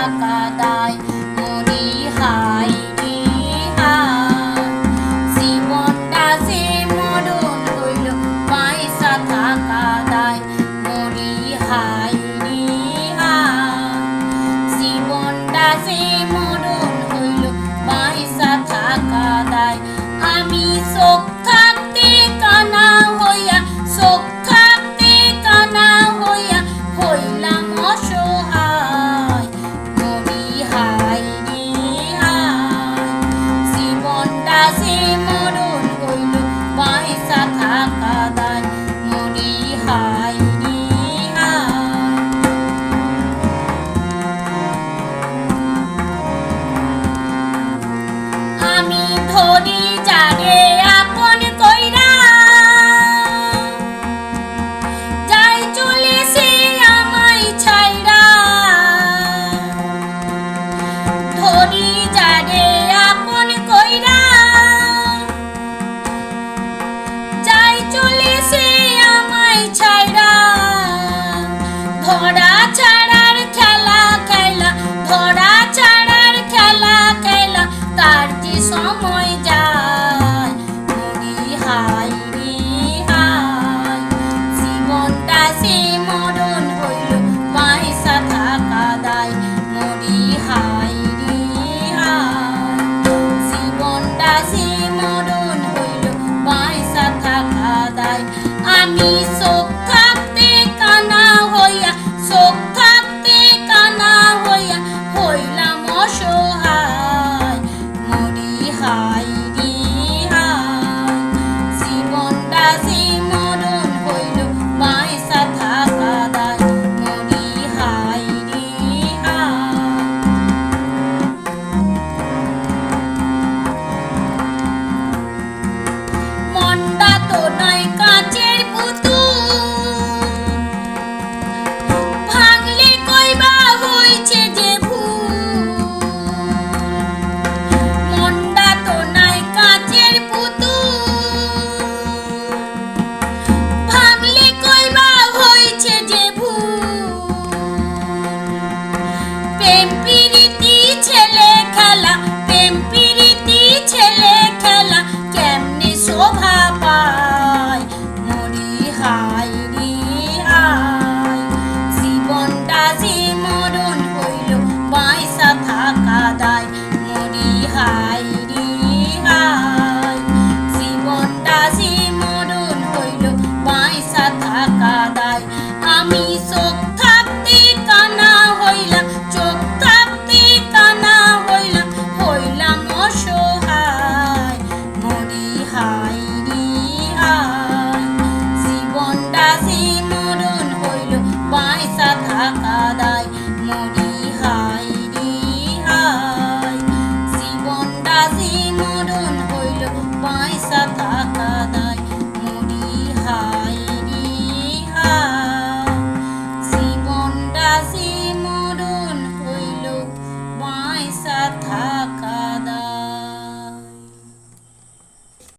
থাকা দায় মরি হাই রে হায় জীবনটা যে মরণ হইল পয়সা থাকা দায় মরি হাই রে হায় জীবনটা যে মরণ হইল পয়সা থাকা দায় আমি চোখ থাকতে কানা হইয়া চোখ থাকতে কানা হইয়া হইলাম অসহায় মরি হাই রে হায় জীবনটা যে মরণ হইল পয়সা থাকা দায় মরি হাই রে হায় আমি ধরি যারে আপন কইরা যাই চলে সে আমায় ছাইরা ধরি যারে আপন কইরা যাই চলে সে আমায় ছাইরা ধরা ছাড়ার খেলা খেলা ধরা ছাড়ার খেলা খেলা তার যে সময় যায় মরি হাই রে হায় জীবনটা সে মরণ হইল পয়সা থাকা দায় মরি হাই রে হায় জীবনটা সে মরণ হইল পয়সা থাকা দায় আমি চোখ থাকতে কানা হইয়া চোখ থাকতে কানা হইয়া হইলাম অসহায় মরি হাই রে হায় জীবনটা যে মরণ হইল পয়সা থাকা দায় মরি হাই রে হায় মনটা তো নয় কাচের পুতুল ভাঙলে কইবা হইছে যে ভুল মনটা তো নয় কাচের পুতুল ভাঙলে কইবা হইছে যে ভুল প্রেম প্রীতি ছেলে খেলা প্রেম